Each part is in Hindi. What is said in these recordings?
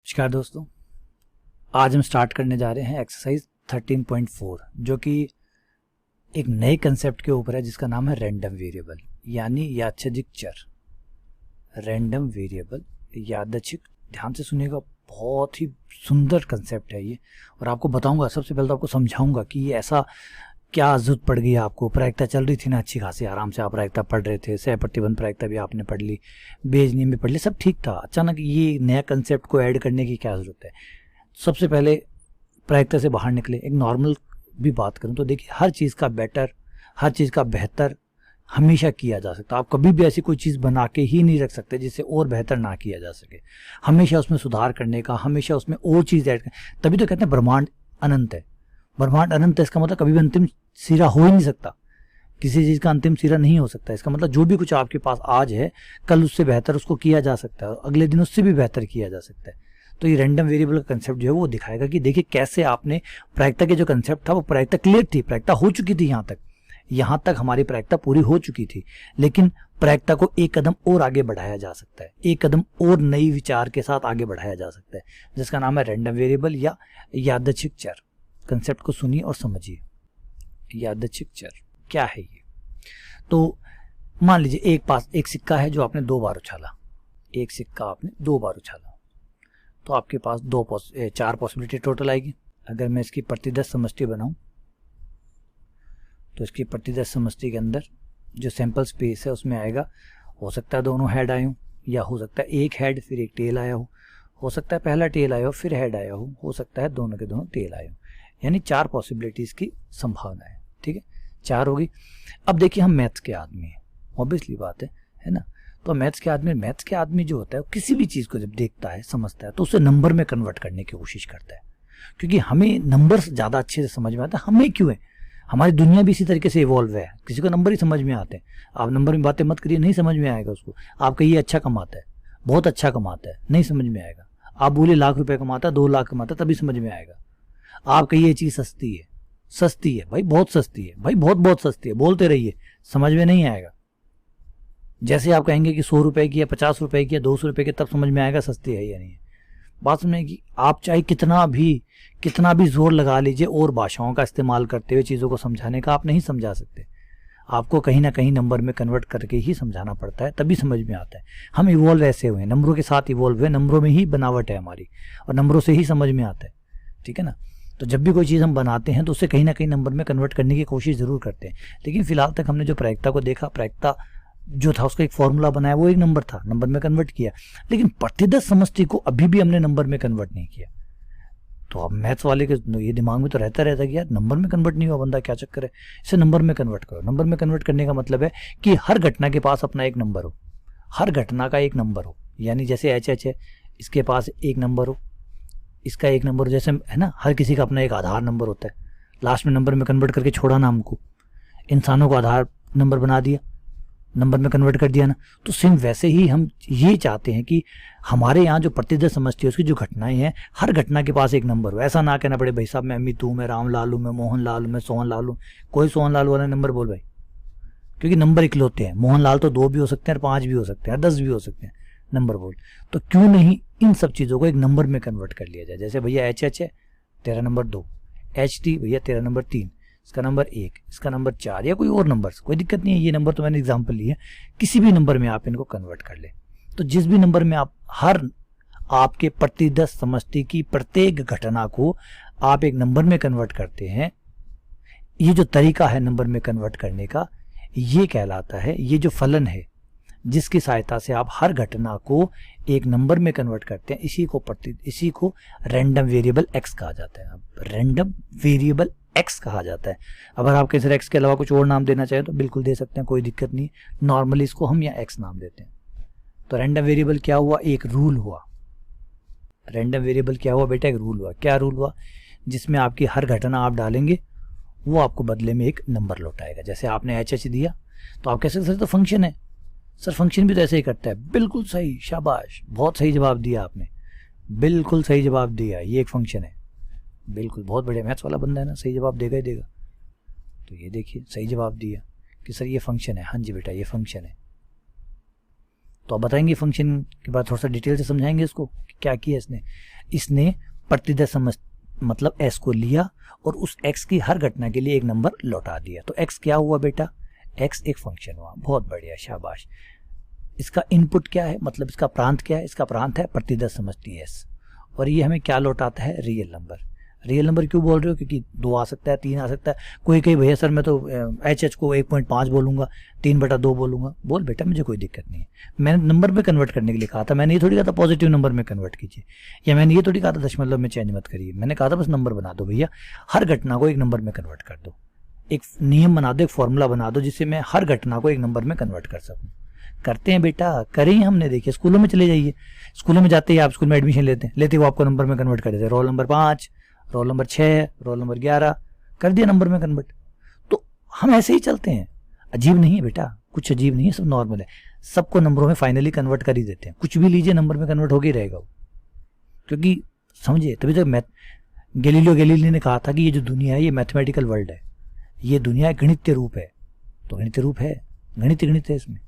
नमस्कार दोस्तों, आज हम स्टार्ट करने जा रहे हैं एक्सरसाइज 13.4 जो कि एक नए कंसेप्ट के ऊपर है जिसका नाम है रैंडम वेरिएबल यानी यादृच्छिक चर। रैंडम वेरिएबल यादृच्छिक, ध्यान से सुनिएगा, बहुत ही सुंदर कंसेप्ट है ये। और आपको बताऊंगा, सबसे पहले तो आपको समझाऊंगा कि ये ऐसा क्या जरूरत पड़ गई आपको। प्रायिकता चल रही थी ना अच्छी खासी, आराम से आप प्रायिकता पढ़ रहे थे, सह प्रतिबंध प्रायिकता भी आपने पढ़ ली, बेज नियम भी पढ़ ली, सब ठीक था। अचानक ये नया कंसेप्ट को ऐड करने की क्या जरूरत है। सबसे पहले प्रायिकता से बाहर निकले, एक नॉर्मल भी बात करूं तो देखिए, हर चीज़ का बेटर, हर चीज़ का बेहतर हमेशा किया जा सकता है। आप कभी भी ऐसी कोई चीज़ बना के ही नहीं रख सकते जिससे और बेहतर ना किया जा सके। हमेशा उसमें सुधार करने का, हमेशा उसमें और चीज़ ऐड करने, तभी तो कहते हैं ब्रह्मांड अनंत है। ब्रह्मांड अनंत है, इसका मतलब कभी भी अंतिम सिरा हो ही नहीं सकता, किसी चीज़ का अंतिम सिरा नहीं हो सकता। इसका मतलब जो भी कुछ आपके पास आज है, कल उससे बेहतर उसको किया जा सकता है और अगले दिन उससे भी बेहतर किया जा सकता है। तो ये रैंडम वेरिएबल का कंसेप्ट जो है वो दिखाएगा कि देखिए कैसे आपने प्रायिकता के जो कंसेप्ट था वो प्रायिकता क्लियर थी, प्रायिकता हो चुकी थी, यहाँ तक हमारी प्रायिकता पूरी हो चुकी थी, लेकिन प्रायिकता को एक कदम और आगे बढ़ाया जा सकता है, एक कदम और नई विचार के साथ आगे बढ़ाया जा सकता है, जिसका नाम है रैंडम वेरिएबल या यादृच्छिक चर। कंसेप्ट को सुनिए और समझिए। यादृच्छिक चर क्या है ये? तो मान लीजिए एक सिक्का है जो आपने 2 बार उछाला, एक सिक्का आपने 2 बार उछाला, तो आपके पास 4 पॉसिबिलिटी टोटल आएगी। अगर मैं इसकी प्रति 10 समष्टि बनाऊं तो इसकी प्रति 10 समष्टि के अंदर जो सैंपल स्पेस है उसमें आएगा, हो सकता है दोनों हेड आए हों, या हो सकता है एक हेड फिर एक टेल आया हो सकता है पहला टेल आया हो फिर हेड आया हो सकता है दोनों के दोनों टेल आए हो, यानी 4 पॉसिबिलिटीज की संभावना है। ठीक है, 4 होगी। अब देखिए, हम मैथ्स के आदमी हैं, ऑब्वियसली बात है ना। तो मैथ्स के आदमी जो होता है वो किसी भी चीज़ को जब देखता है, समझता है, तो उसे नंबर में कन्वर्ट करने की कोशिश करता है, क्योंकि हमें नंबर ज़्यादा अच्छे से समझ में आता है। हमें क्यों है, हमारी दुनिया भी इसी तरीके से इवॉल्व है। किसी को नंबर ही समझ में आते हैं, आप नंबर में बातें मत करिए, नहीं समझ में आएगा उसको। आप कहिए अच्छा कमाता है, बहुत अच्छा कमाता है, नहीं समझ में आएगा। आप बोले लाख रुपए कमाता है, 2 लाख कमाता है, तभी समझ में आएगा। आप कहिए ये चीज़ सस्ती है भाई, बहुत सस्ती है भाई, बहुत सस्ती है, बोलते रहिए, समझ में नहीं आएगा। जैसे आप कहेंगे कि 100 रुपए की या 50 रुपए की या 200 रुपए की, तब समझ में आएगा सस्ती है या नहीं है। बात समझे कि आप चाहे कितना भी जोर लगा लीजिए और भाषाओं का इस्तेमाल करते हुए चीज़ों को समझाने का, आप नहीं समझा सकते। आपको कहीं ना कहीं नंबर में कन्वर्ट करके ही समझाना पड़ता है, तभी समझ में आता है। हम इवॉल्व ऐसे हुए, नंबरों के साथ इवॉल्व हुए, नंबरों में ही बनावट है हमारी और नंबरों से ही समझ में आता है। ठीक है ना। तो जब भी कोई चीज़ हम बनाते हैं तो उसे कहीं ना कहीं नंबर में कन्वर्ट करने की कोशिश ज़रूर करते हैं। लेकिन फिलहाल तक हमने जो प्रायिकता को देखा, प्रायिकता जो था उसका एक फॉर्मूला बनाया, वो एक नंबर था, नंबर में कन्वर्ट किया। लेकिन प्रति 10 समष्टि को अभी भी हमने नंबर में कन्वर्ट नहीं किया। तो अब मैथ्स वाले के ये दिमाग में तो रहता कि यार नंबर में कन्वर्ट नहीं हुआ बंदा, क्या चक्कर है, इसे नंबर में कन्वर्ट करो। नंबर में कन्वर्ट करने का मतलब है कि हर घटना के पास अपना एक नंबर हो, हर घटना का एक नंबर हो। यानी जैसे HH है, इसके पास एक नंबर हो, इसका एक नंबर, जैसे है ना, हर किसी का अपना एक आधार नंबर होता है। लास्ट में नंबर में कन्वर्ट करके छोड़ा ना हमको, इंसानों को आधार नंबर बना दिया, नंबर में कन्वर्ट कर दिया ना। तो सेम वैसे ही हम ये चाहते हैं कि हमारे यहाँ जो प्रति 10 समष्टि है उसकी जो घटनाएं हैं, हर घटना के पास एक नंबर हो। ऐसा ना कहना पड़े भाई साहब मैं अमित हूँ, मैं रामलाल हूँ, मैं मोहन लाल हूँ, मैं सोहन लाल हूँ। कोई सोहन लाल वाला नंबर बोल भाई, क्योंकि नंबर इकलौते हैं। मोहन लाल तो 2 भी हो सकते हैं, 5 भी हो सकते हैं, 10 भी हो सकते हैं, नंबर बोल। तो क्यों नहीं इन सब चीज़ों को एक नंबर में कन्वर्ट कर लिया जाए। जैसे भैया HH है, तेरा नंबर 2, HT भैया तेरा नंबर 3, इसका नंबर 1, इसका नंबर 4, या कोई और नंबर, कोई दिक्कत नहीं है। ये नंबर तो मैंने एग्जांपल ली है, किसी भी नंबर में आप इनको कन्वर्ट कर ले। तो जिस भी नंबर में आप आपके प्रति 10 समष्टि की प्रत्येक घटना को आप एक नंबर में कन्वर्ट करते हैं, ये जो तरीका है नंबर में कन्वर्ट करने का, ये कहलाता है, ये जो फलन है जिसकी सहायता से आप हर घटना को एक नंबर में कन्वर्ट करते हैं, इसी को रैंडम वेरिएबल एक्स कहा जाता है। अब रैंडम वेरिएबल एक्स कहा जाता है। अगर आप किसी एक्स के अलावा कुछ और नाम देना चाहें तो बिल्कुल दे सकते हैं, कोई दिक्कत नहीं। नॉर्मली इसको हम यहाँ एक्स नाम देते हैं। तो रैंडम वेरिएबल क्या हुआ, एक रूल हुआ। रैंडम वेरिएबल क्या हुआ बेटा, एक रूल हुआ। क्या रूल हुआ, जिसमें आपकी हर घटना आप डालेंगे वो आपको बदले में एक नंबर लौटाएगा। जैसे आपने HH दिया तो आप कह सकते सर तो फंक्शन है, सर फंक्शन भी तो ऐसे ही करता है। बिल्कुल सही, शाबाश, बहुत सही जवाब दिया आपने, बिल्कुल सही जवाब दिया, ये एक फंक्शन है। बिल्कुल, बहुत बढ़िया, मैथ्स वाला बंदा है ना, सही जवाब देगा ही देगा। तो ये देखिए सही जवाब दिया कि सर ये फंक्शन है। हाँ जी बेटा, ये फंक्शन है। तो आप बताएंगे फंक्शन के बाद थोड़ा सा डिटेल से समझाएंगे इसको क्या किया इसने। इसने प्रतिदय मतलब x को लिया और उस x की हर घटना के लिए एक नंबर लौटा दिया। तो x क्या हुआ बेटा, x एक फंक्शन हुआ। बहुत बढ़िया, शाबाश। इसका इनपुट क्या है, मतलब इसका प्रांत क्या है, इसका प्रांत है प्रतिदय समष्टि s, और ये हमें क्या लौटाता है, रियल नंबर। रियल नंबर क्यों बोल रहे हो, क्योंकि 2 आ सकता है, 3 आ सकता है। कोई कहीं भैया सर मैं तो एच को 1.5 बोलूंगा, 3/2 बोलूंगा। बोल बेटा, मुझे कोई दिक्कत नहीं है। मैंने नंबर में कन्वर्ट करने के लिए कहा था, मैंने ये थोड़ी कहा था पॉजिटिव नंबर में कन्वर्ट कीजिए, या मैंने ये थोड़ी कहा था दशमलव में चेंज मत करिए। मैंने कहा था बस नंबर बना दो भैया, हर घटना को एक नंबर में कन्वर्ट कर दो। एक नियम बना दो, एक फॉर्मूला बना दो जिससे मैं हर घटना को एक नंबर में कन्वर्ट कर सकूँ। करते हैं बेटा, करें हमने। देखिए स्कूलों में चले जाइए, स्कूलों में जाते ही आप स्कूल में एडमिशन लेते वो आपको नंबर में कन्वर्ट कर देते। Roll number 5, roll number 6, roll number 11, कर दिया नंबर में कन्वर्ट। तो हम ऐसे ही चलते हैं। अजीब नहीं है बेटा, कुछ अजीब नहीं है, सब नॉर्मल है। सबको नंबरों में फाइनली कन्वर्ट कर ही देते हैं। कुछ भी लीजिए नंबर में कन्वर्ट हो ही रहेगा वो, क्योंकि समझिए तभी तक गैलीलियो गैलीली ने कहा था कि ये जो दुनिया है ये मैथमेटिकल वर्ल्ड है, ये दुनिया गणितीय रूप है। तो गणितीय रूप है, गणित है इसमें।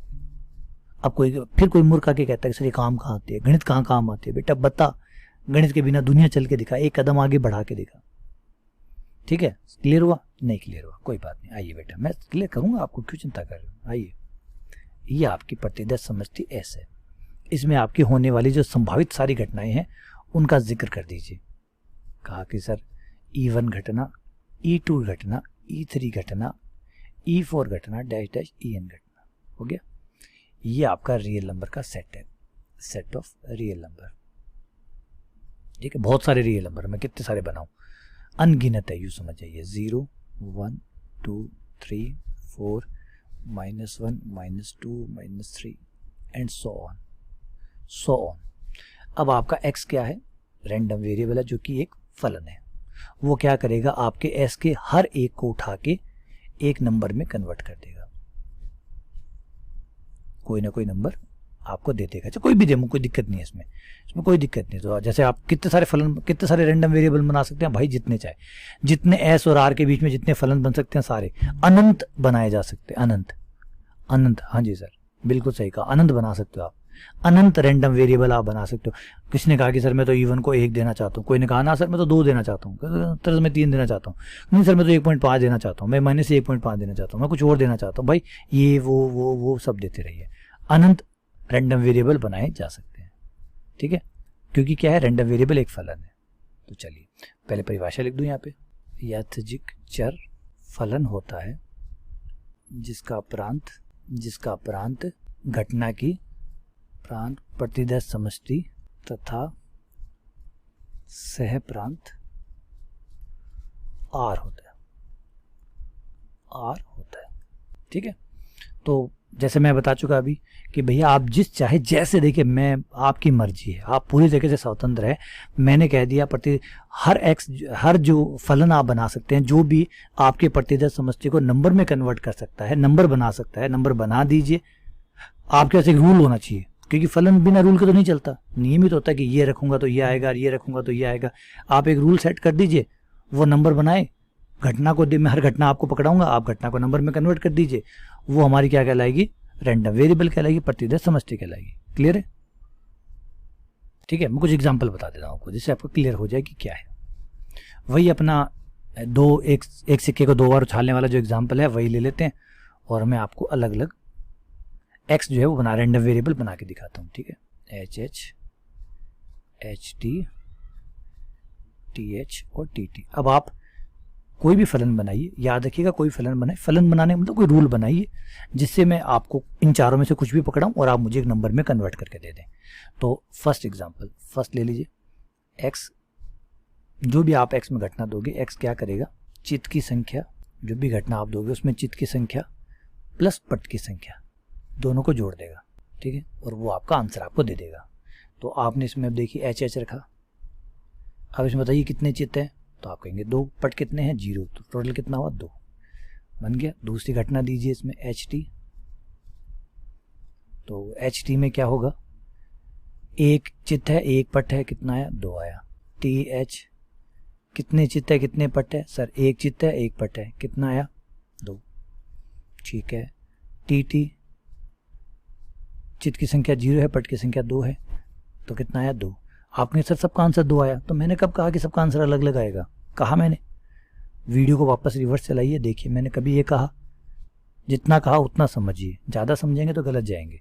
अब कोई मूर्ख आके कहता है कि सर ये काम कहाँ आती है, गणित कहाँ काम आती है। बेटा बता, गणित के बिना दुनिया चल के दिखा, एक कदम आगे बढ़ा के दिखा। ठीक है, क्लियर हुआ? नहीं क्लियर हुआ, कोई बात नहीं। आइए बेटा, मैं क्लियर करूंगा आपको, क्यों चिंता कर रहे हो। आइए, ये आपकी प्रतिदय समष्टि S है। इसमें आपकी होने वाली जो संभावित सारी घटनाएं हैं उनका जिक्र कर दीजिए। कहा कि सर E1 घटना, E2 घटना, E3 घटना, E4 घटना, डैश डैश En घटना। हो गया, ये आपका रियल नंबर का सेट है, सेट ऑफ रियल नंबर। ठीक है, बहुत सारे रियल नंबर, मैं कितने सारे बनाऊं, अनगिनत है, यूँ समझ जाइए। 0, 1, 2, 3, 4, -1, -2, -3 एंड सो ऑन। अब आपका x क्या है, रैंडम वेरिएबल है जो कि एक फलन है। वो क्या करेगा, आपके s के हर एक को उठा के एक नंबर में कन्वर्ट कर देगा। कोई ना कोई नंबर आपको दे देगा, कोई भी दे, कोई दिक्कत नहीं है इसमें कोई दिक्कत नहीं। तो जैसे आप कितने सारे रैंडम वेरिएबल बना सकते हैं भाई, जितने चाहे, जितने एस और आर के बीच में जितने फलन बन सकते हैं सारे अनंत बनाए जा सकते हैं। अनंत, हाँ जी सर, बिल्कुल सही कहा, अनंत बना सकते हो आप। अनंत रैंडम वेरिएबल आप बना सकते हो। किसने कहा कि सर मैं तो E1 को 1 देना चाहता हूँ, कोई ने कहा ना सर मैं तो 2 देना चाहता हूँ, तरह मैं 3 देना चाहता हूँ, नहीं सर मैं तो 1.5 देना चाहता हूँ, मैं -1.5 देना चाहता हूँ, मैं कुछ और देना चाहता हूँ। भाई ये वो सब देते रहिए। अनंत रैंडम वेरिएबल बनाए जा सकते हैं। ठीक है, क्योंकि क्या है, रैंडम वेरिएबल एक फलन है। तो चलिए पहले परिभाषा लिख दूं यहाँ पे। यादृच्छिक चर फलन होता है जिसका प्रांत घटना की प्रांत प्रतिदय समष्टि तथा सह प्रांत आर होता है। ठीक है, तो जैसे मैं बता चुका अभी कि भैया आप जिस चाहे जैसे, देखिए मैं, आपकी मर्जी है, आप पूरी तरीके से स्वतंत्र है। मैंने कह दिया हर जो फलन आप बना सकते हैं, जो भी आपके प्रतिदय समष्टि को नंबर में कन्वर्ट कर सकता है, नंबर बना सकता है, नंबर बना दीजिए। आपके पास एक रूल होना चाहिए, क्योंकि फलन बिना रूल के तो नहीं चलता। नियमित होता है कि ये रखूंगा तो ये आएगा, ये रखूंगा तो ये आएगा। आप एक रूल सेट कर दीजिए, वो नंबर बनाए, घटना को मैं हर घटना आपको पकड़ाऊंगा, आप घटना को नंबर में कन्वर्ट कर दीजिए। वो हमारी क्या कहलाएगी, रैंडम वेरिएबल कहलाएगी, प्रतिदय समष्टि कहलाएगी। क्लियर है? ठीक है, मैं कुछ एग्जांपल बता देता हूँ आपको, जिससे आपको क्लियर हो जाए कि क्या है। वही अपना एक सिक्के को 2 बार उछालने वाला जो एग्जाम्पल है वही ले लेते हैं, और मैं आपको अलग अलग x जो है वो रैंडम वेरिएबल बना के दिखाता हूँ। ठीक है, HH, HT, TH और TT। अब आप कोई भी फलन बनाइए, याद रखिएगा कोई फलन बनाए, फलन बनाने मतलब कोई रूल बनाइए जिससे मैं आपको इन चारों में से कुछ भी पकड़ाऊं और आप मुझे एक नंबर में कन्वर्ट करके दे दें। तो फर्स्ट ले लीजिए, x, जो भी आप x में घटना दोगे, x क्या करेगा, चित्त की संख्या, जो भी घटना आप दोगे उसमें चित्त की संख्या प्लस पट की संख्या दोनों को जोड़ देगा। ठीक है, और वो आपका आंसर आपको दे देगा। तो आपने इसमें अब देखिए HH रखा, अब इसमें बताइए कितने चित्त हैं, तो आप कहेंगे 2, पट कितने हैं 0, तो टोटल कितना हुआ 2, बन गया। दूसरी घटना दीजिए इसमें HT, तो HT में क्या होगा, 1 चित्त है 1 पट है, कितना आया 2 आया। TH कितने चित्त है कितने पट है, सर 1 चित्त है 1 पट है, कितना आया 2। ठीक है, TT चित्त की संख्या 0 है, पट की संख्या 2 है, तो कितना आया 2। आपने सर सबका आंसर 2 आया, तो मैंने कब कहा कि सबका आंसर अलग अलग आएगा? कहा मैंने? वीडियो को वापस रिवर्स चलाइए, देखिए मैंने कभी ये कहा? जितना कहा उतना समझिए, ज़्यादा समझेंगे तो गलत जाएंगे।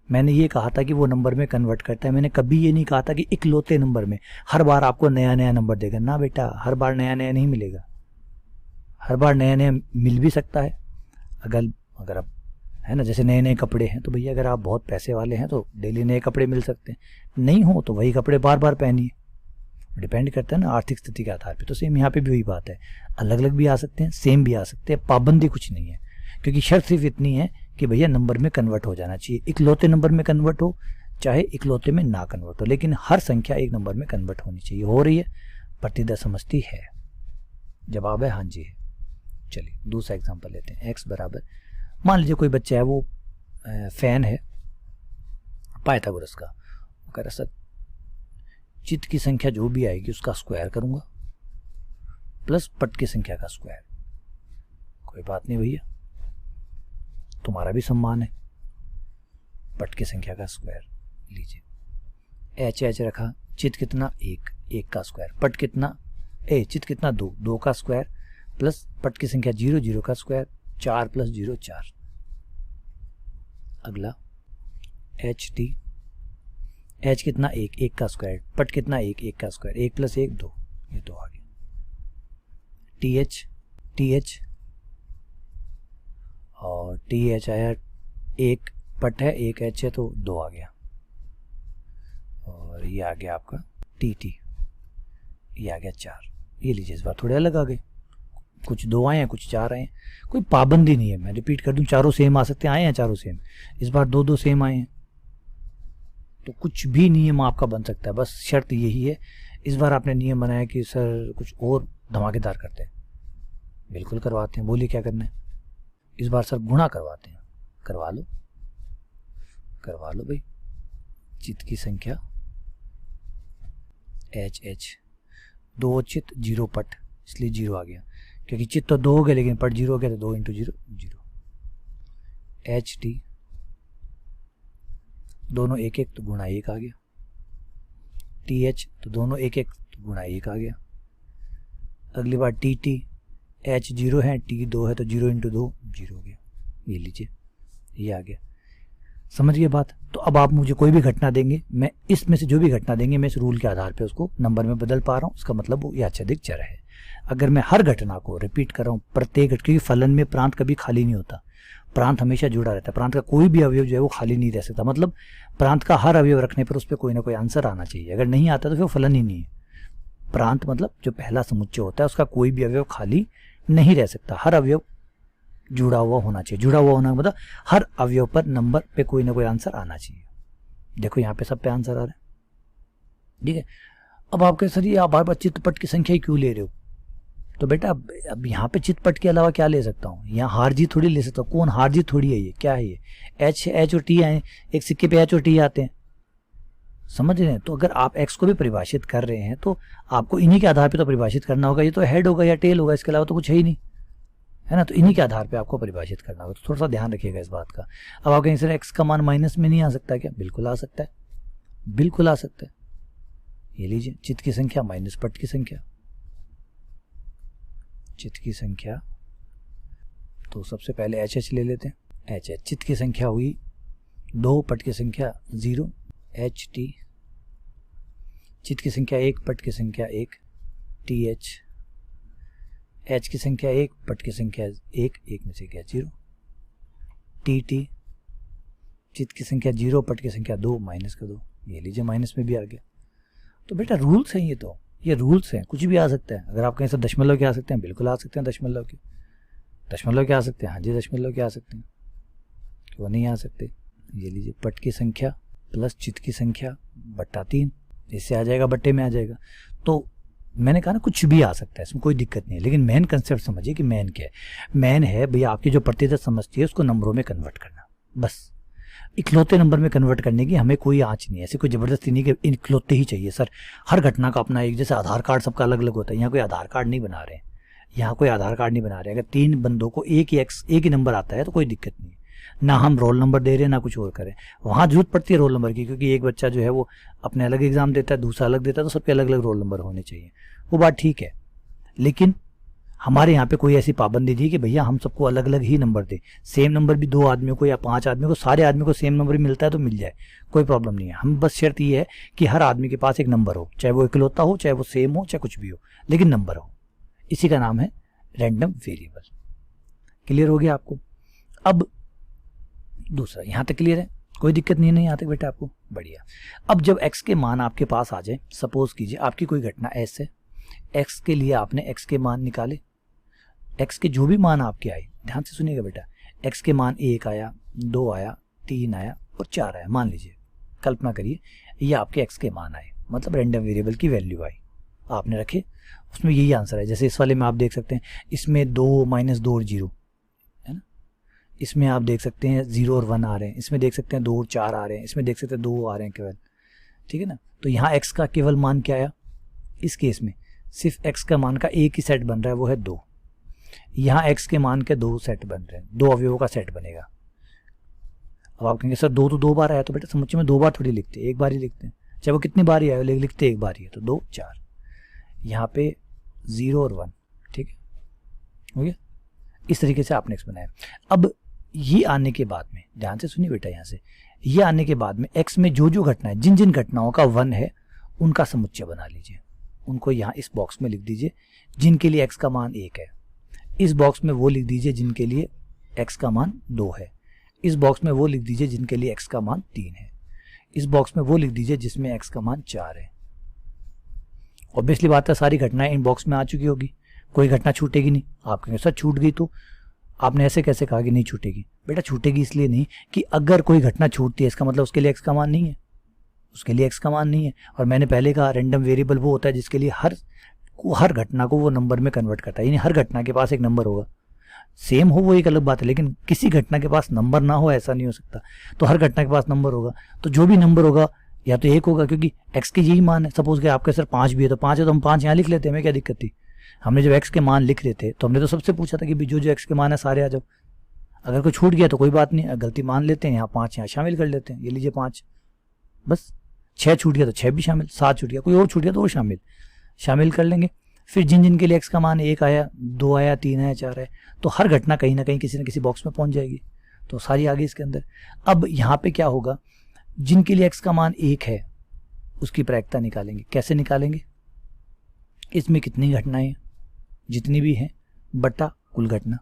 मैंने ये कहा था कि वो नंबर में कन्वर्ट करता है, मैंने कभी ये नहीं कहा था कि इकलौते नंबर में हर बार आपको नया नया नंबर देगा। ना बेटा, हर बार नया नया नहीं मिलेगा, हर बार नया नया मिल भी सकता है। अगर आप है ना, जैसे नए नए कपड़े हैं, तो भैया अगर आप बहुत पैसे वाले हैं तो डेली नए कपड़े मिल सकते हैं, नहीं हो तो वही कपड़े बार बार पहनिए। डिपेंड करता है ना आर्थिक स्थिति के आधार पे। तो सेम यहाँ पे भी वही बात है, अलग अलग भी आ सकते हैं, सेम भी आ सकते हैं, पाबंदी कुछ नहीं है, क्योंकि शर्त सिर्फ इतनी है कि भैया नंबर में कन्वर्ट हो जाना चाहिए। इकलौते नंबर में कन्वर्ट हो चाहे इकलौते में ना कन्वर्ट हो, लेकिन हर संख्या एक नंबर में कन्वर्ट होनी चाहिए। हो रही है? प्रतिदा समझती है? जवाब है हाँ जी है। चलिए दूसरा एग्जाम्पल लेते हैं। x बराबर, मान लीजिए कोई बच्चा है वो फैन है पाइथागोरस का, वो कह रहा सर चित्त की संख्या जो भी आएगी उसका स्क्वायर करूंगा प्लस पट की संख्या का स्क्वायर। कोई बात नहीं भैया, तुम्हारा भी सम्मान है, पट की संख्या का स्क्वायर लीजिए। एच रखा, चित्त कितना 1, 1 का स्क्वायर, पट कितना चित्त कितना 2, 2 का स्क्वायर प्लस पट की संख्या 0, 0 का स्क्वायर, 4 प्लस 0 4। अगला एच टी, एच कितना 1, 1 का स्क्वायर, पट कितना 1, 1 का स्क्वायर, 1 प्लस 1 2, ये 2 आ गया। टी एच और टी एच आया, 1 पट है 1 एच है तो 2 आ गया। और ये आ गया आपका टी टी, ये आ गया 4। ये लीजिए, इस बार थोड़े अलग आ गए, कुछ 2 आए हैं कुछ 4 आए हैं, कोई पाबंदी नहीं है। मैं रिपीट कर दूं, चारों सेम आ सकते हैं, आए हैं चारों सेम, इस बार 2 2 सेम आए हैं, तो कुछ भी नियम आपका बन सकता है। बस शर्त यही है, इस बार आपने नियम बनाया कि सर कुछ और धमाकेदार करते हैं, बिल्कुल करवाते हैं, बोलिए क्या करना है। इस बार सर गुणा करवाते हैं, करवा लो भाई। चित्त की संख्या एच 2 चित्त 0 पट, इसलिए 0 आ गया, क्योंकि चित्त तो 2 हो गए लेकिन पट 0 हो गया, तो 2 × 0 0। एच टी, दोनों 1 1 तो गुणा 1 आ गया। टी एच, तो दोनों 1 1 तो गुणा 1 आ गया। अगली बार टी टी, एच 0 है टी 2 है तो 0 × 2 0 हो गया। ये लीजिए, ये आ गया। समझिए बात। तो अब आप मुझे कोई भी घटना देंगे, मैं इसमें से जो भी घटना देंगे मैं इस रूल के आधार पे उसको नंबर में बदल पा रहा हूँ, उसका मतलब वो यादृच्छिक चर है। अगर मैं हर घटना को रिपीट कर रहा हूँ, प्रत्येक घटना, क्योंकि फलन में प्रांत कभी खाली नहीं होता, प्रांत हमेशा जुड़ा रहता है, प्रांत का कोई भी अवयव जो है वो खाली नहीं रह सकता। मतलब प्रांत का हर अवयव रखने पर उस पर कोई ना कोई आंसर आना चाहिए, अगर नहीं आता तो फिर फलन ही नहीं है। प्रांत मतलब जो पहला समुच्चय होता है उसका कोई भी अवयव खाली नहीं रह सकता, हर अवयव जुड़ा हुआ होना चाहिए। जुड़ा हुआ होना मतलब हर अवयव पर नंबर पे कोई ना कोई आंसर आना चाहिए। देखो यहाँ पे सब पे आंसर आ रहा है, ठीक है। अब आप कह सर ये आप बार बार चित्त पट की संख्या ही क्यों ले रहे हो? तो बेटा अब यहाँ पे चित्त पट के अलावा क्या ले सकता हूँ? यहाँ हार जीत थोड़ी ले सकता हूँ। कौन हार जीत थोड़ी है, ये क्या है? ये एच और टी आए, एक सिक्के पे एच और टी आते हैं, समझ रहे हैं। तो अगर आप एक्स को भी परिभाषित कर रहे हैं तो आपको इन्हीं के आधार पे तो परिभाषित करना होगा। ये तो हेड होगा या टेल होगा, इसके अलावा तो कुछ है ही नहीं, है ना। तो इन्हीं के आधार पे आपको परिभाषित करना होगा, तो थोड़ा सा ध्यान रखिएगा इस बात का। अब आप कहीं से एक्स का मान माइनस में नहीं आ सकता क्या? बिल्कुल आ सकता है, बिल्कुल आ सकता है। ये लीजिए, चित्त की संख्या माइनस पट की संख्या, चित्त की संख्या, तो सबसे पहले एच एच ले लेते हैं। एच एच, चित्त की संख्या हुई 2, पट की संख्या 0। एच टी, चित्त की संख्या 1, पट की संख्या 1। टी एच, एच की संख्या 1, पट की संख्या 1, 1 में से गया 0। टी टी, चित्त की संख्या 0, पट की संख्या 2, माइनस का 2। ये लीजिए माइनस में भी आ गया। तो बेटा रूल्स हैं ये रूल्स हैं, कुछ भी आ सकता है। अगर आप कहीं से दशमलव के आ सकते हैं, बिल्कुल आ सकते हैं दशमलव के आ सकते हैं, हाँ जी दशमलव के आ सकते हैं, क्यों नहीं आ सकते। ये लीजिए, पट की संख्या प्लस चित्त की संख्या बट्टा 3, इससे आ जाएगा, बट्टे में आ जाएगा। तो मैंने कहा ना कुछ भी आ सकता है, इसमें कोई दिक्कत नहीं है, लेकिन मेन कंसेप्ट समझिए कि मेन क्या है। मेन है भैया आपकी जो प्रतिशत समझती है उसको नंबरों में कन्वर्ट करना, बस। इकलौते नंबर में कन्वर्ट करने की हमें कोई आँच नहीं है, ऐसी कोई ज़बरदस्ती नहीं कि इकलौते ही चाहिए सर। हर घटना का अपना एक, जैसे आधार कार्ड सबका अलग अलग होता है, यहाँ कोई आधार कार्ड नहीं बना रहे हैं, यहाँ कोई आधार कार्ड नहीं बना रहे। अगर 3 बंदों को एक ही नंबर आता है तो कोई दिक्कत नहीं है। ना हम रोल नंबर दे रहे हैं ना कुछ और करें। वहाँ जरूरत पड़ती है रोल नंबर की, क्योंकि एक बच्चा जो है वो अपने अलग एग्जाम देता है, दूसरा अलग देता है, तो सबके अलग अलग रोल नंबर होने चाहिए, वो बात ठीक है। लेकिन हमारे यहाँ पे कोई ऐसी पाबंदी थी कि भैया हम सबको अलग अलग ही नंबर दे, सेम नंबर भी 2 आदमियों को या 5 आदमियों को, सारे आदमी को सेम नंबर मिलता है तो मिल जाए, कोई प्रॉब्लम नहीं है। हम बस शर्त ये है कि हर आदमी के पास एक नंबर हो, चाहे वो इकलौता हो, चाहे वो सेम हो, चाहे कुछ भी हो, लेकिन नंबर हो। इसी का नाम है रैंडम वेरिएबल। क्लियर हो गया आपको? अब दूसरा, यहाँ तक क्लियर है, कोई दिक्कत नहीं है यहाँ तक बेटा आपको? बढ़िया। अब जब x के मान आपके पास आ जाए, सपोज कीजिए आपकी कोई घटना ऐसे, x के लिए आपने x के मान निकाले, x के जो भी मान आपके आए, ध्यान से सुनिएगा बेटा, x के मान 1 आया, 2 आया, 3 आया और 4 आया, मान लीजिए, कल्पना करिए ये आपके x के मान आए, मतलब रैंडम वेरिएबल की वैल्यू आई, आपने रखे, उसमें यही आंसर है। जैसे इस वाले में आप देख सकते हैं, इसमें 2 -2 और 0 है ना, इसमें आप देख सकते हैं 0 और 1 आ रहे हैं, इसमें देख सकते हैं 2 और 4 आ रहे हैं, इसमें देख सकते हैं 2 आ रहे हैं केवल, ठीक है ना। तो यहाँ x का केवल मान क्या आया, इस केस में सिर्फ x का मान का एक ही सेट बन रहा है, वो है 2। यहाँ x के मान के 2 सेट बन रहे हैं, 2 अवयवों का सेट बनेगा। अब आप कहेंगे सर 2 तो 2 बार आया, तो बेटा समुच्चय में 2 बार थोड़ी लिखते हैं, एक बार ही लिखते हैं, चाहे वो कितनी बार ही आए लेकिन लिखते एक बार ही है, तो 2 4, यहाँ पे 0 और 1, ठीक है, हो गया। इस तरीके से आपने x बनाया। अब ये आने के बाद में, ध्यान से सुनिए बेटा, यहाँ से ये आने के बाद में x में जो जो घटनाएं, जिन जिन घटनाओं का 1 है उनका समुच्चय बना लीजिए, उनको यहाँ इस बॉक्स में लिख दीजिए जिनके लिए x का मान 1 है, इस बॉक्स में वो लिख दीजिए जिनके लिए x का मान 2 है, इस बॉक्स में वो लिख दीजिए जिनके लिए x का मान 3 है, इस बॉक्स में वो लिख दीजिए जिसमें x का मान 4 है। ऑब्वियसली बात है सारी घटनाएं इन बॉक्स में आ चुकी होगी, कोई घटना छूटेगी नहीं। आप कहेंगे सर छूट गई, तो आपने ऐसे कैसे कहा कि नहीं छूटेगी? बेटा छूटेगी इसलिए नहीं कि अगर कोई घटना छूटती है इसका मतलब उसके लिए x का मान नहीं है, उसके लिए x का मान नहीं है। और मैंने पहले कहा रैंडम वेरिएबल वो होता है जिसके लिए हर घटना को वो नंबर में कन्वर्ट करता है, यानी हर घटना के पास एक नंबर होगा, सेम हो वो एक अलग बात है, लेकिन किसी घटना के पास नंबर ना हो ऐसा नहीं हो सकता। तो हर घटना के पास नंबर होगा, तो जो भी नंबर होगा या तो 1 होगा, क्योंकि x के यही मान है। सपोज कि आपके सर 5 भी है, तो 5 है तो हम 5 यहाँ लिख लेते हैं, हमें क्या दिक्कत थी? हमने जब x के मान लिख रहे थे तो हमने तो सबसे पूछा था कि जो जो x के मान है सारे आ जाओ, अगर कोई छूट गया तो कोई बात नहीं, गलती मान लेते हैं, यहाँ 5 यहाँ शामिल कर लेते हैं, ये लीजिए 5, बस 6 छूट गया तो 6 भी शामिल, 7 छूट गया, कोई और छूट गया तो वो शामिल कर लेंगे। फिर जिन जिन के लिए x का मान 1 आया, 2 आया, 3 आया, 4 आया, तो हर घटना कहीं ना कहीं किसी न किसी बॉक्स में पहुंच जाएगी, तो सारी आ गई इसके अंदर। अब यहाँ पे क्या होगा, जिनके लिए x का मान 1 है उसकी प्रायिकता निकालेंगे। कैसे निकालेंगे? इसमें कितनी घटनाएं, जितनी भी हैं, बटा कुल घटना,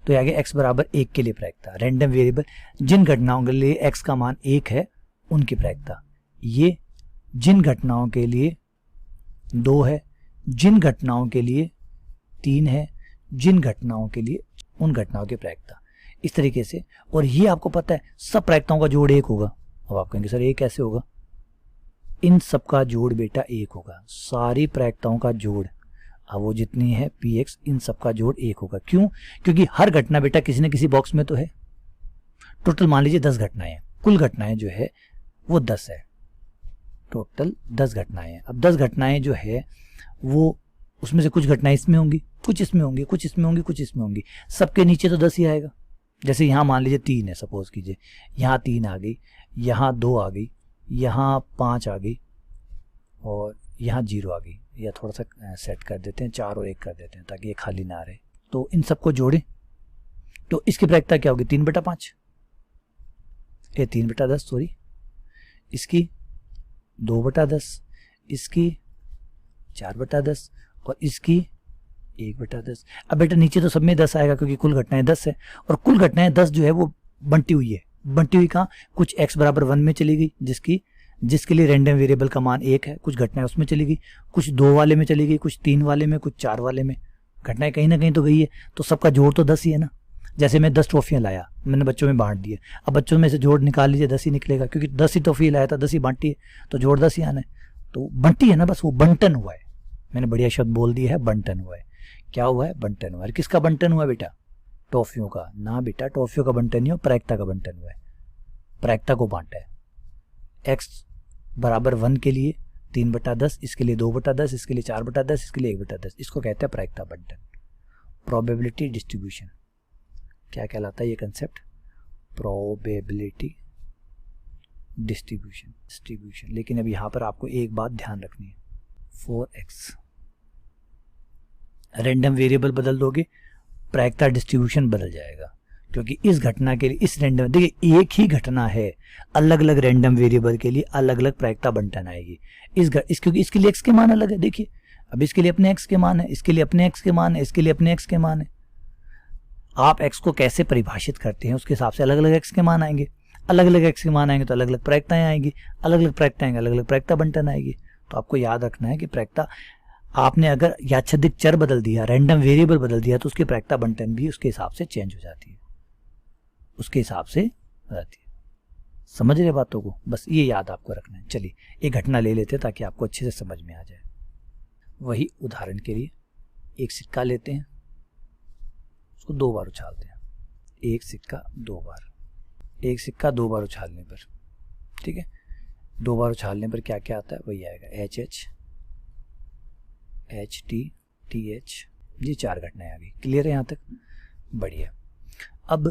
तो आगे x बराबर 1 के लिए प्रायिकता, रैंडम वेरिएबल जिन घटनाओं के लिए x का मान 1 है उनकी प्रायिकता, ये जिन घटनाओं के लिए 2 है, जिन घटनाओं के लिए 3 है, जिन घटनाओं के लिए उन घटनाओं की प्रायिकता, इस तरीके से। और ये आपको पता है सब प्रायिकताओं का जोड़ 1 होगा। अब आप कहेंगे सर ये कैसे होगा? इन सब का जोड़ बेटा 1 होगा, सारी प्रायिकताओं का जोड़, अब वो जितनी है px, इन सब का जोड़ 1 होगा। क्यों? क्योंकि हर घटना बेटा किसी न किसी बॉक्स में तो है। टोटल मान लीजिए 10 घटनाएं हैं, कुल घटनाएं जो है वो 10 है, टोटल 10 घटनाएं हैं। अब 10 घटनाएं जो है वो, उसमें से कुछ घटनाएं इसमें होंगी, कुछ इसमें होंगी, कुछ इसमें होंगी, कुछ इसमें होंगी, सबके नीचे तो 10 ही आएगा। जैसे यहाँ मान लीजिए 3 है, सपोज कीजिए यहाँ 3 आ गई, यहाँ 2 आ गई, यहाँ 5 आ गई और यहाँ 0 आ गई, या थोड़ा सा सेट कर देते हैं 4 और 1 कर देते हैं ताकि ये खाली ना रहे। तो इन सबको जोड़ें तो इसकी प्रायिकता क्या होगी? 3/5, ये 3/10 सॉरी, इसकी 2/10, इसकी 4/10 और इसकी 1/10। अब बेटा नीचे तो सब में 10 आएगा क्योंकि कुल घटनाएं 10 है, और कुल घटनाएं 10 जो है वो बंटी हुई है। बंटी हुई कहाँ? कुछ x बराबर 1 में चली गई, जिसके लिए रैंडम वेरिएबल का मान 1 है, कुछ घटनाएं उसमें चली गई, कुछ 2 वाले में चली गई, कुछ 3 वाले में, कुछ 4 वाले में, घटनाएं कहीं ना कहीं तो गई है। तो सबका जोड़ तो 10 ही है ना। जैसे मैं 10 ट्रॉफियाँ लाया, मैंने बच्चों में बांट दिए, अब बच्चों में से जोड़ निकाल लीजिए, 10 ही निकलेगा, क्योंकि 10 ही ट्रॉफी लाया था, 10 ही बांटी है, तो जोड़ 10 ही आना है। तो बंटी है ना, बस वो बंटन हुआ है। मैंने बढ़िया शब्द बोल दिया है, बंटन हुआ है। क्या हुआ है? बंटन हुआ है। किसका बंटन हुआ है बेटा? टॉफियों का ना बेटा, टॉफियों का बंटन नहीं हो, प्रायिकता का बंटन हुआ है। प्रायिकता को बांटा है। x बराबर 1 के लिए 3/10, इसके लिए 2/10, इसके लिए 4/10, इसके लिए 1/10, इसको कहते हैं प्रायिकता बंटन, प्रोबेबिलिटी डिस्ट्रीब्यूशन। क्या कहलाता है ये कंसेप्ट? Probability distribution. लेकिन अब यहाँ पर आपको एक बात ध्यान रखनी है, 4x रैंडम वेरिएबल बदल दोगे प्रायिकता डिस्ट्रीब्यूशन बदल जाएगा, क्योंकि इस घटना के लिए इस रैंडम, देखिए एक ही घटना है, अलग अलग रैंडम वेरिएबल के लिए अलग अलग प्रायिकता बंटन आएगी। क्योंकि इसके लिए x के मान अलग है। देखिए अब इसके लिए अपने x के मान है, इसके लिए अपने x के मान है, इसके लिए अपने x के मान है। आप x को कैसे परिभाषित करते हैं उसके हिसाब से अलग अलग x के मान आएंगे, अलग अलग x के मान आएंगे तो अलग अलग प्रायिकताएं आएंगी, अलग अलग प्रायिकताएं अलग अलग प्रायिकता बंटन आएगी। तो आपको याद रखना है कि प्रायिकता आपने अगर यादृच्छिक चर बदल दिया, रैंडम वेरिएबल बदल दिया, तो उसकी प्रायिकता बंटन भी उसके हिसाब से चेंज हो जाती है, उसके हिसाब से हो जाती है। समझ रहे बातों को? बस ये याद आपको रखना है। चलिए एक घटना ले लेते हैं ताकि आपको अच्छे से समझ में आ जाए। वही उदाहरण के लिए एक सिक्का लेते हैं, उसको 2 बार उछालते हैं। एक सिक्का 2 बार, एक सिक्का 2 बार उछालने पर, ठीक है, 2 बार उछालने पर क्या क्या आता है वही आएगा, HH HT TH। ये 4 घटनाएं आ गई। क्लियर है यहाँ तक? बढ़िया। अब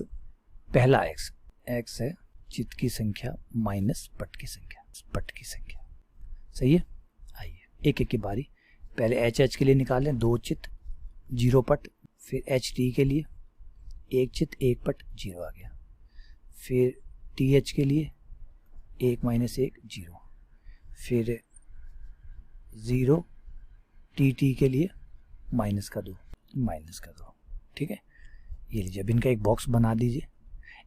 पहला x है चित्त की संख्या माइनस पट की संख्या, सही है। आइए एक एक की बारी, पहले HH के लिए निकालें 2 चित्त 0 पट, फिर HT के लिए 1 चित्त 1 पट 0 आ गया, फिर TH के लिए 1 - 1 0, फिर 0 TT के लिए माइनस का 2, ठीक है। ये लीजिए, अब इनका एक बॉक्स बना दीजिए।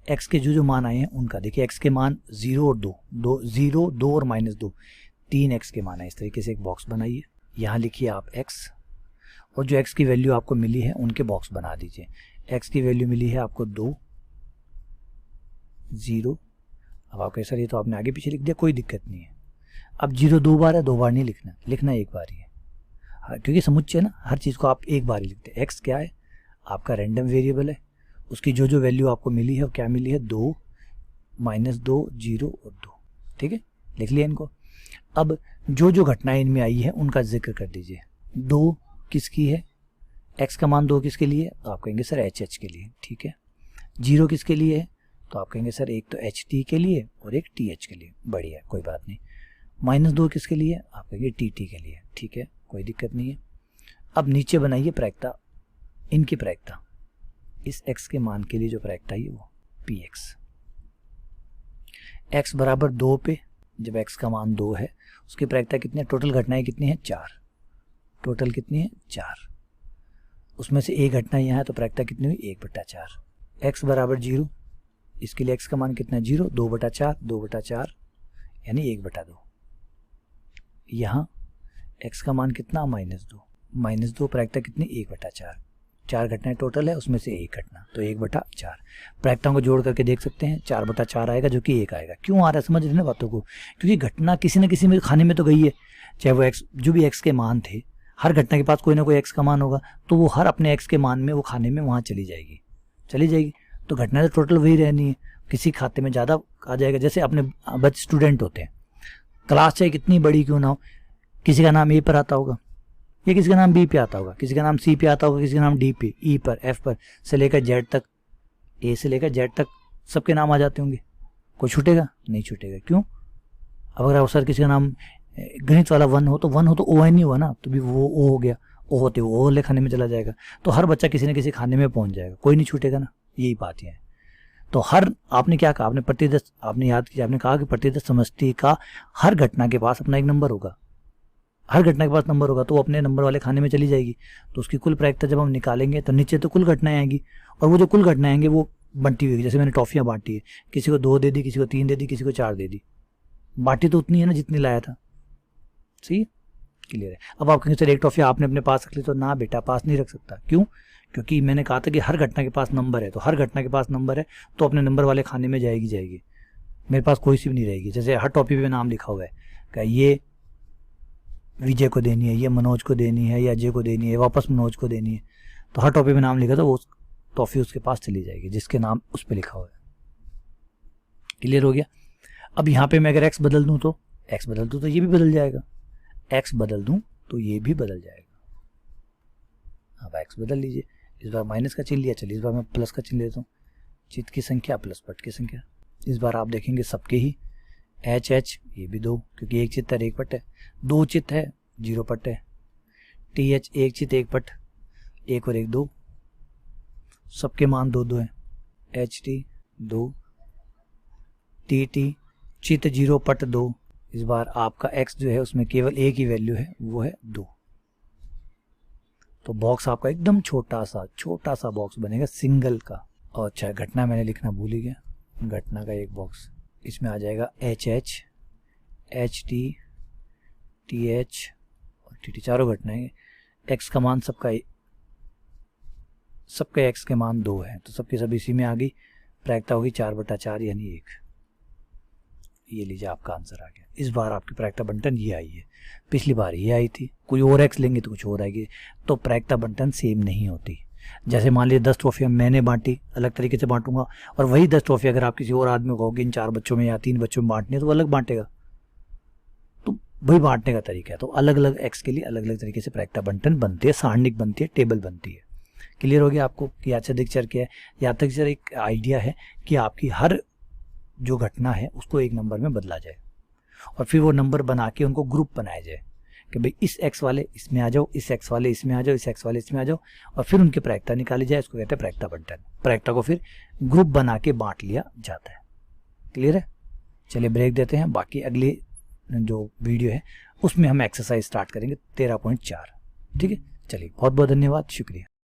x के जो मान आए हैं उनका देखिए, x के मान 0 और 2, 0 2 और -2, 3 x के मान है। इस तरीके से एक बॉक्स बनाइए। यहाँ लिखिए आप x, और जो x की वैल्यू आपको मिली है उनके बॉक्स बना दीजिए। x की वैल्यू मिली है आपको 2 0। अब आप कह सर ये तो आपने आगे पीछे लिख दिया, कोई दिक्कत नहीं है। अब 0 2 बार है, 2 बार नहीं लिखना एक बार ही है, क्योंकि समुच्चय ना, हर चीज़ को आप एक बार ही लिखते हैं। x क्या है? आपका रैंडम वेरिएबल है, उसकी जो वैल्यू आपको मिली है वो क्या मिली है? 2 -2 0 और 2, ठीक है, लिख लिया इनको। अब जो घटनाएं इनमें आई है उनका जिक्र कर दीजिए। 2 किसकी है? x का मान 2 किसके लिए? तो आप कहेंगे सर HH के लिए, ठीक है। 0 किसके लिए है? तो आप कहेंगे सर एक तो HT के लिए और एक TH के लिए, बढ़िया, कोई बात नहीं। -2 किसके लिए? आप कहेंगे TT के लिए, ठीक है, कोई दिक्कत नहीं है। अब नीचे बनाइए प्रायिकता, इनकी प्रायिकता, इस x के मान के लिए जो प्रायिकता है वो Px। x बराबर 2 पे जब x का मान 2 है, उसकी प्रायिकता कितनी है? टोटल घटनाएं कितनी है? 4। टोटल कितनी है? 4। उसमें से एक घटना यहाँ है तो प्रायिकता कितनी हुई? 1/4। x बराबर 0, इसके लिए x का मान कितना है? 0, 2/4 यानी 1/2। यहाँ x का मान कितना? -2 प्रायिकता कितनी? 1/4। 4 घटनाएं टोटल है, उसमें से एक घटना, तो 1/4। प्रायिकताओं को जोड़ करके देख सकते हैं, 4/4 आएगा जो कि 1 आएगा। क्यों आ रहा है? समझ रहे ना बातों को? क्योंकि घटना किसी न किसी में खाने में तो गई है, चाहे वो x, जो भी x के मान थे, हर घटना के पास कोई ना कोई x का मान होगा, तो वो हर अपने x के मान में वो खाने में वहाँ चली जाएगी। तो घटना तो टोटल वही रहनी है, किसी खाते में ज़्यादा आ जाएगा। जैसे अपने बच्चे स्टूडेंट होते हैं, क्लास चाहे कितनी बड़ी क्यों ना हो, किसी का नाम A पर आता होगा, या किसी का नाम B पे आता होगा, किसी का नाम C पे आता होगा, किसी का नाम D पे, E पर, F पर, से लेकर Z तक, A से लेकर Z तक सबके नाम आ जाते होंगे। कोई छूटेगा? नहीं छूटेगा। क्यों? अब अगर सर किसी का नाम गणित वाला 1 हो तो ON ही हुआ ना, तो भी वो O हो गया, O होते वो वाले खाने में चला जाएगा। तो हर बच्चा किसी न किसी खाने में पहुंच जाएगा, कोई नहीं छूटेगा ना, यही बात है। तो आपने क्या कहा? आपने प्रतिदश, आपने याद किया, आपने कहा कि प्रतिदश समष्टि का हर घटना के पास अपना एक नंबर होगा, तो वो अपने नंबर वाले खाने में चली जाएगी। तो उसकी कुल प्रायिकता जब हम निकालेंगे तो नीचे तो कुल घटनाएं आएंगी, और वो जो कुल घटनाएं आएंगी वो बंटी हुई। जैसे मैंने टॉफियां बांटी है, किसी को 2 दे दी, किसी को 3 दे दी, किसी को 4 दे दी, बांटी तो उतनी है ना जितनी लाया था। सही, क्लियर है। अब आप कहेंगे सर एक टॉफी आपने अपने पास रख ली, तो ना बेटा, पास नहीं रख सकता। क्यों? क्योंकि मैंने कहा था कि हर घटना के पास नंबर है, तो हर घटना के पास नंबर है तो अपने नंबर वाले खाने में जाएगी। मेरे पास कोई सी भी नहीं रहेगी। जैसे हर टॉपी पे नाम लिखा हुआ है कि ये विजय को देनी है, ये मनोज को देनी है, या अजय को देनी है, वापस मनोज को देनी है, तो हर टॉपी पे नाम लिखा तो वो टॉफी उसके पास चली जाएगी जिसके नाम उस पर लिखा हुआ है। क्लियर हो गया? अब यहाँ पे मैं अगर x बदल दूं तो ये भी बदल जाएगा, x बदल दूं तो ये भी बदल जाएगा। अब x बदल लीजिए, इस बार माइनस का चिन्ह लिया, चलिए इस बार मैं प्लस का चिन्ह लेता हूँ। चित की संख्या प्लस पट की संख्या। इस बार आप देखेंगे सबके ही एच एच ये भी 2, क्योंकि एक चित है एक पट है, 2 चित है 0 पट है। टी एच एक चित एक पट, 1 और 1 2, सबके मान 2 2 हैं। एच टी 2, टी टी चित 0 पट 2। इस बार आपका x जो है उसमें केवल एक ही वैल्यू है, वो है 2। तो बॉक्स आपका एकदम छोटा सा बॉक्स बनेगा सिंगल का। और अच्छा, घटना मैंने लिखना भूल ही गया। घटना का एक बॉक्स, इसमें आ जाएगा H H, H T, T H और टी टी, चारों घटनाएं। एक्स का मान सबका एक्स के मान 2 है, तो सबकी सब इसी में आ गई। प्रायिकता होगी 4/4 यानी 1। ये लीजिए आपका आंसर आ गया। इस बार आपकी प्रायिकता बंटन ये आई है, पिछली बार ये आई थी। कोई और एक्स लेंगे तो कुछ और आएगी, तो प्रायिकता बंटन सेम नहीं होती। जैसे मान लीजिए 10 ट्रॉफियाँ मैंने बांटी, अलग तरीके से बांटूंगा, और वही 10 ट्रॉफी अगर आप किसी और आदमी को कहोगे इन 4 बच्चों में या 3 बच्चों में बांटनी है, तो वो अलग बांटेगा। तो वही बांटने का तरीका है। तो अलग अलग एक्स के लिए अलग अलग तरीके से प्रायिकता बंटन बनती है, सारणिक बनती है, टेबल बनती है। क्लियर हो गया आपको कि यादृच्छिक चर क्या है? यादृच्छिक चर एक आइडिया है कि आपकी हर जो घटना है उसको एक नंबर में बदला जाए, और फिर वो नंबर बना के उनको ग्रुप बनाया जाए कि भाई इस एक्स वाले इसमें आ जाओ, इस एक्स वाले इसमें आ जाओ, इस एक्स वाले इसमें आ जाओ, और फिर उनकी प्रायिकता निकाली जाए। इसको कहते हैं प्रायिकता बंटन। प्रायिकता को फिर ग्रुप बना के बांट लिया जाता है। क्लियर है? चलिए ब्रेक देते हैं। बाकी अगली जो वीडियो है उसमें हम एक्सरसाइज स्टार्ट करेंगे 13.4। ठीक है, चलिए बहुत बहुत धन्यवाद, शुक्रिया।